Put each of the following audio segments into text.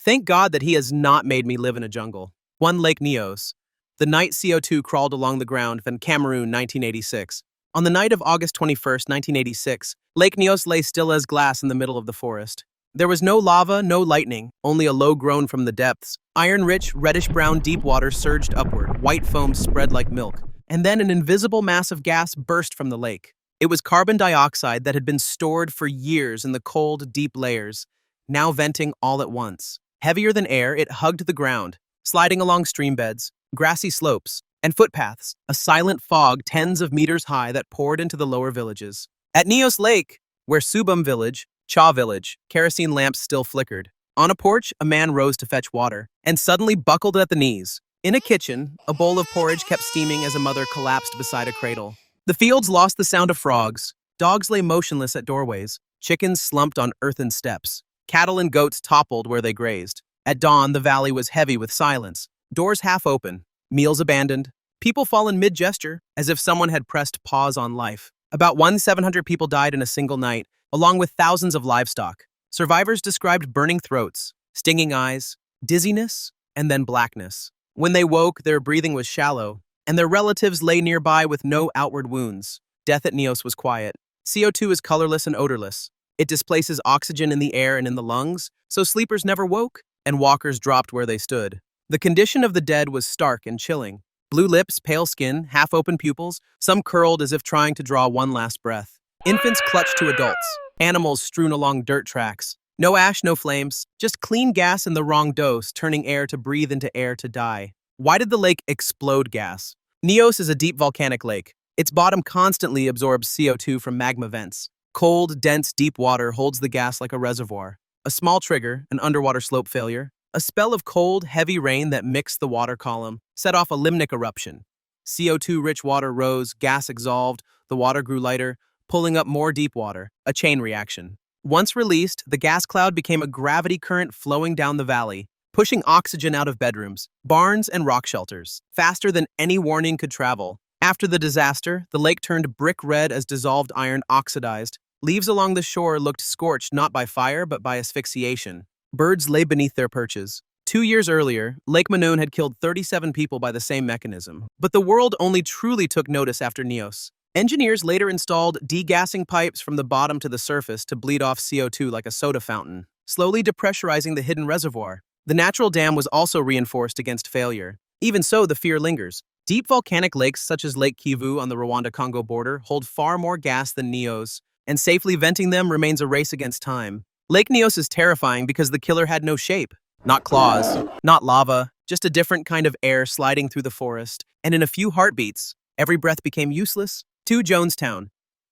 Thank God that he has not made me live in a jungle. 1 Lake Nyos. The night CO2 crawled along the ground, Van Cameroon, 1986. On the night of August 21st, 1986, Lake Nyos lay still as glass in the middle of the forest. There was no lava, no lightning, only a low groan from the depths. Iron-rich, reddish-brown deep water surged upward, white foam spread like milk. And then an invisible mass of gas burst from the lake. It was carbon dioxide that had been stored for years in the cold, deep layers, now venting all at once. Heavier than air, it hugged the ground, sliding along streambeds, grassy slopes, and footpaths, a silent fog tens of meters high that poured into the lower villages. At Nyos Lake, where Subum village, Cha village, kerosene lamps still flickered. On a porch, a man rose to fetch water, and suddenly buckled at the knees. In a kitchen, a bowl of porridge kept steaming as a mother collapsed beside a cradle. The fields lost the sound of frogs. Dogs lay motionless at doorways. Chickens slumped on earthen steps. Cattle and goats toppled where they grazed. At dawn, the valley was heavy with silence. Doors half open, meals abandoned, people fallen mid-gesture, as if someone had pressed pause on life. About 700 people died in a single night, along with thousands of livestock. Survivors described burning throats, stinging eyes, dizziness, and then blackness. When they woke, their breathing was shallow, and their relatives lay nearby with no outward wounds. Death at Nyos was quiet. CO2 is colorless and odorless. It displaces oxygen in the air and in the lungs, so sleepers never woke, and walkers dropped where they stood. The condition of the dead was stark and chilling. Blue lips, pale skin, half-open pupils, some curled as if trying to draw one last breath. Infants clutched to adults. Animals strewn along dirt tracks. No ash, no flames, just clean gas in the wrong dose, turning air to breathe into air to die. Why did the lake explode gas? Nyos is a deep volcanic lake. Its bottom constantly absorbs CO2 from magma vents. Cold, dense, deep water holds the gas like a reservoir. A small trigger, an underwater slope failure, a spell of cold, heavy rain that mixed the water column, set off a limnic eruption. CO2-rich water rose, gas exhaled, the water grew lighter, pulling up more deep water, a chain reaction. Once released, the gas cloud became a gravity current flowing down the valley, pushing oxygen out of bedrooms, barns, and rock shelters, faster than any warning could travel. After the disaster, the lake turned brick red as dissolved iron oxidized. Leaves along the shore looked scorched not by fire but by asphyxiation. Birds lay beneath their perches. 2 years earlier, Lake Manoon had killed 37 people by the same mechanism. But the world only truly took notice after Nyos. Engineers later installed degassing pipes from the bottom to the surface to bleed off CO2 like a soda fountain, slowly depressurizing the hidden reservoir. The natural dam was also reinforced against failure. Even so, the fear lingers. Deep volcanic lakes such as Lake Kivu on the Rwanda-Congo border hold far more gas than Nyos, and safely venting them remains a race against time. Lake Nyos is terrifying because the killer had no shape. Not claws, not lava, just a different kind of air sliding through the forest, and in a few heartbeats, every breath became useless. 2 Jonestown.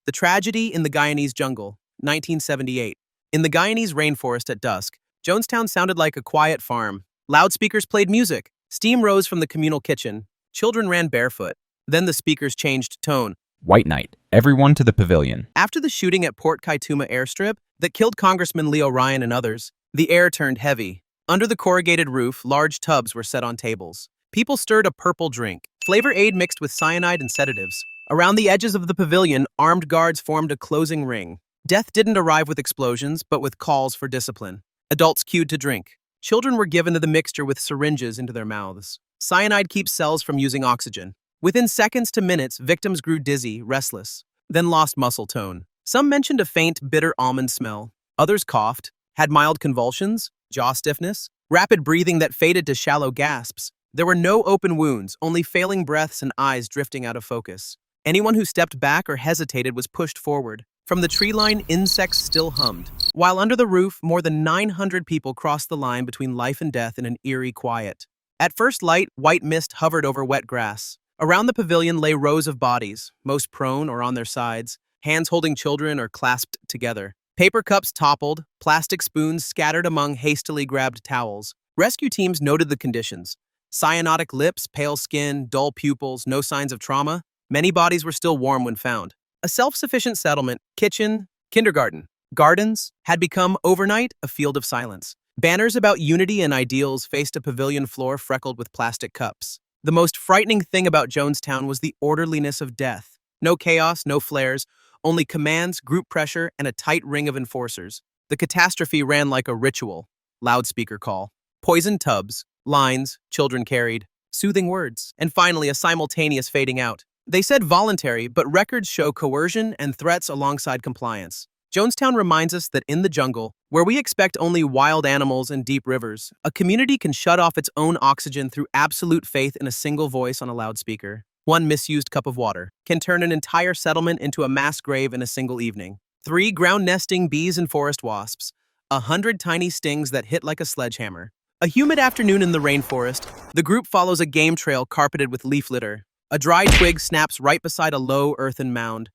The Tragedy in the Guyanese Jungle, 1978. In the Guyanese rainforest at dusk, Jonestown sounded like a quiet farm. Loudspeakers played music. Steam rose from the communal kitchen. Children ran barefoot. Then the speakers changed tone. White night. Everyone to the pavilion. After the shooting at Port Kaituma airstrip that killed Congressman Leo Ryan and others, the air turned heavy. Under the corrugated roof, large tubs were set on tables. People stirred a purple drink, flavor aid mixed with cyanide and sedatives. Around the edges of the pavilion, armed guards formed a closing ring. Death didn't arrive with explosions, but with calls for discipline. Adults queued to drink. Children were given the mixture with syringes into their mouths. Cyanide keeps cells from using oxygen. Within seconds to minutes, victims grew dizzy, restless, then lost muscle tone. Some mentioned a faint, bitter almond smell. Others coughed, had mild convulsions, jaw stiffness, rapid breathing that faded to shallow gasps. There were no open wounds, only failing breaths and eyes drifting out of focus. Anyone who stepped back or hesitated was pushed forward. From the tree line, insects still hummed. While under the roof, more than 900 people crossed the line between life and death in an eerie quiet. At first light, white mist hovered over wet grass. Around the pavilion lay rows of bodies, most prone or on their sides, hands holding children or clasped together. Paper cups toppled, plastic spoons scattered among hastily grabbed towels. Rescue teams noted the conditions. Cyanotic lips, pale skin, dull pupils, no signs of trauma. Many bodies were still warm when found. A self-sufficient settlement, kitchen, kindergarten, gardens, had become overnight a field of silence. Banners about unity and ideals faced a pavilion floor freckled with plastic cups. The most frightening thing about Jonestown was the orderliness of death. No chaos, no flares, only commands, group pressure, and a tight ring of enforcers. The catastrophe ran like a ritual. Loudspeaker call. poisoned tubs, lines, children carried, soothing words, and finally a simultaneous fading out. They said voluntary, but records show coercion and threats alongside compliance. Jonestown reminds us that in the jungle, where we expect only wild animals and deep rivers, a community can shut off its own oxygen through absolute faith in a single voice on a loudspeaker. One misused cup of water can turn an entire settlement into a mass grave in a single evening. 3 ground-nesting bees and forest wasps, 100 tiny stings that hit like a sledgehammer. A humid afternoon in the rainforest, the group follows a game trail carpeted with leaf litter. A dry twig snaps right beside a low earthen mound,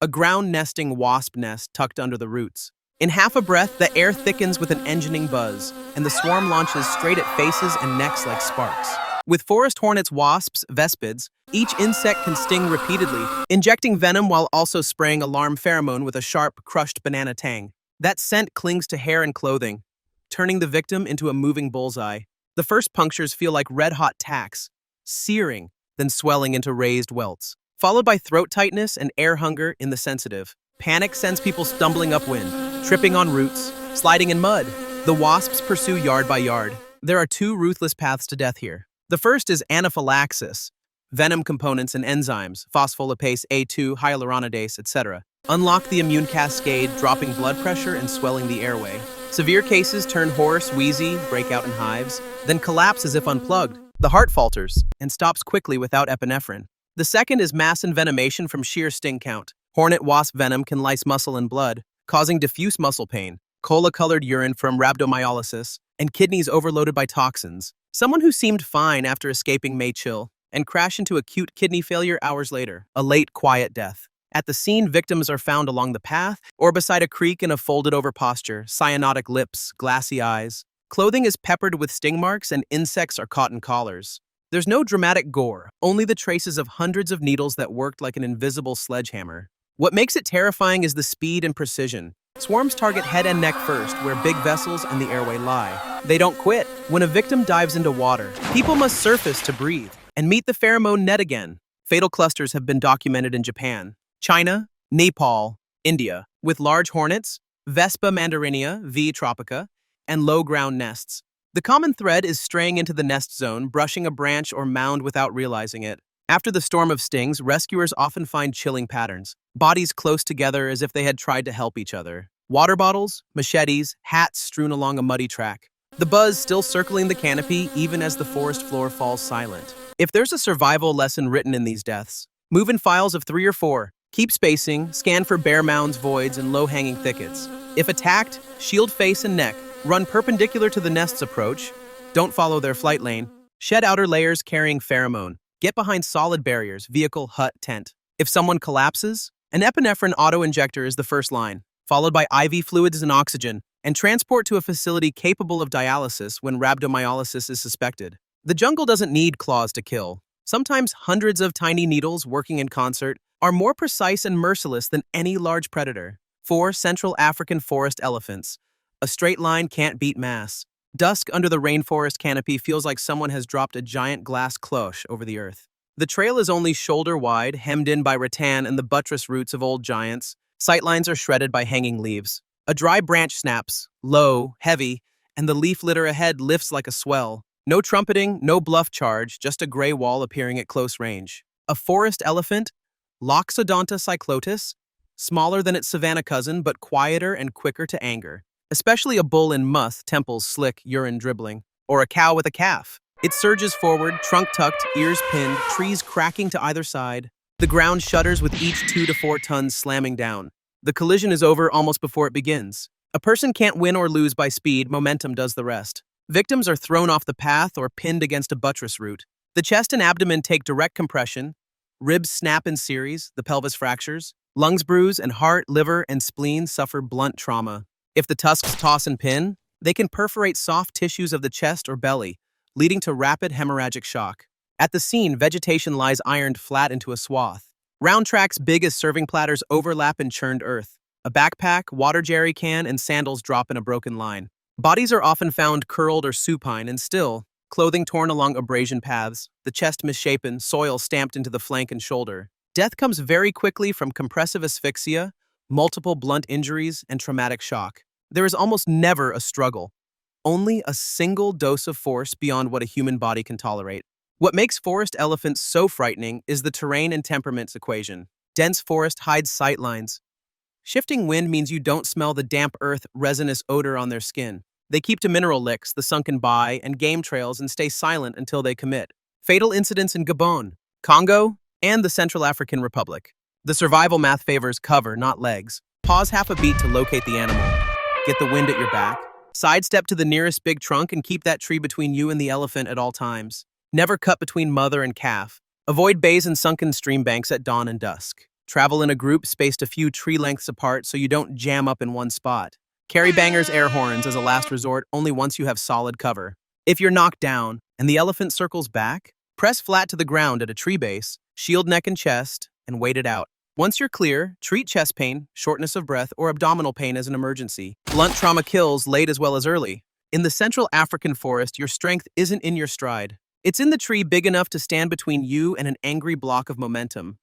a ground-nesting wasp nest tucked under the roots. In half a breath, the air thickens with an engineering buzz, and the swarm launches straight at faces and necks like sparks. With forest hornets, wasps, vespids, each insect can sting repeatedly, injecting venom while also spraying alarm pheromone with a sharp, crushed banana tang. That scent clings to hair and clothing, turning the victim into a moving bullseye. The first punctures feel like red-hot tacks, searing, then swelling into raised welts, followed by throat tightness and air hunger in the sensitive. Panic sends people stumbling upwind, tripping on roots, sliding in mud. The wasps pursue yard by yard. There are 2 ruthless paths to death here. The first is anaphylaxis. Venom components and enzymes, phospholipase A2, hyaluronidase, etc., unlock the immune cascade, dropping blood pressure and swelling the airway. Severe cases turn hoarse, wheezy, break out in hives, then collapse as if unplugged. The heart falters and stops quickly without epinephrine. The second is mass envenomation from sheer sting count. Hornet wasp venom can lyse muscle and blood, causing diffuse muscle pain, cola-colored urine from rhabdomyolysis, and kidneys overloaded by toxins. Someone who seemed fine after escaping may chill and crash into acute kidney failure hours later, a late, quiet death. At the scene, victims are found along the path or beside a creek in a folded-over posture, cyanotic lips, glassy eyes. Clothing is peppered with sting marks and insects are caught in collars. There's no dramatic gore, only the traces of hundreds of needles that worked like an invisible sledgehammer. What makes it terrifying is the speed and precision. Swarms target head and neck first, where big vessels and the airway lie. They don't quit. When a victim dives into water, people must surface to breathe and meet the pheromone net again. Fatal clusters have been documented in Japan, China, Nepal, India, with large hornets, Vespa mandarinia, V. tropica, and low ground nests. The common thread is straying into the nest zone, brushing a branch or mound without realizing it. After the storm of stings, rescuers often find chilling patterns. Bodies close together as if they had tried to help each other. Water bottles, machetes, hats strewn along a muddy track. The buzz still circling the canopy even as the forest floor falls silent. If there's a survival lesson written in these deaths, move in files of 3 or 4. Keep spacing, scan for bare mounds, voids, and low-hanging thickets. If attacked, shield face and neck. Run perpendicular to the nest's approach. Don't follow their flight lane. Shed outer layers carrying pheromone. Get behind solid barriers, vehicle, hut, tent. If someone collapses, an epinephrine auto-injector is the first line, followed by IV fluids and oxygen, and transport to a facility capable of dialysis when rhabdomyolysis is suspected. The jungle doesn't need claws to kill. Sometimes hundreds of tiny needles working in concert are more precise and merciless than any large predator. 4 Central African forest elephants. A straight line can't beat mass. Dusk under the rainforest canopy feels like someone has dropped a giant glass cloche over the earth. The trail is only shoulder wide, hemmed in by rattan and the buttress roots of old giants. Sightlines are shredded by hanging leaves. A dry branch snaps, low, heavy, and the leaf litter ahead lifts like a swell. No trumpeting, no bluff charge, just a gray wall appearing at close range. A forest elephant, Loxodonta cyclotis, smaller than its savanna cousin but quieter and quicker to anger. Especially a bull in muth, temples slick, urine dribbling, or a cow with a calf. It surges forward, trunk tucked, ears pinned, trees cracking to either side. The ground shudders with each 2 to 4 tons slamming down. The collision is over almost before it begins. A person can't win or lose by speed, momentum does the rest. Victims are thrown off the path or pinned against a buttress root. The chest and abdomen take direct compression. Ribs snap in series, the pelvis fractures. Lungs bruise, and heart, liver, and spleen suffer blunt trauma. If the tusks toss and pin, they can perforate soft tissues of the chest or belly, leading to rapid hemorrhagic shock. At the scene, vegetation lies ironed flat into a swath. Round tracks big as serving platters overlap in churned earth. A backpack, water jerry can, and sandals drop in a broken line. Bodies are often found curled or supine and still, clothing torn along abrasion paths, the chest misshapen, soil stamped into the flank and shoulder. Death comes very quickly from compressive asphyxia, multiple blunt injuries, and traumatic shock. There is almost never a struggle. only a single dose of force beyond what a human body can tolerate. What makes forest elephants so frightening is the terrain and temperaments equation. Dense forest hides sight lines. Shifting wind means you don't smell the damp earth, resinous odor on their skin. They keep to mineral licks, the sunken bye, and game trails and stay silent until they commit. Fatal incidents in Gabon, Congo, and the Central African Republic. The survival math favors cover, not legs. Pause half a beat to locate the animal. Get the wind at your back. Sidestep to the nearest big trunk and keep that tree between you and the elephant at all times. Never cut between mother and calf. Avoid bays and sunken stream banks at dawn and dusk. Travel in a group spaced a few tree lengths apart so you don't jam up in one spot. Carry bangers air horns as a last resort only once you have solid cover. If you're knocked down and the elephant circles back, press flat to the ground at a tree base, shield neck and chest, and wait it out. Once you're clear, treat chest pain, shortness of breath, or abdominal pain as an emergency. Blunt trauma kills late as well as early. In the Central African forest, your strength isn't in your stride. It's in the tree big enough to stand between you and an angry block of momentum.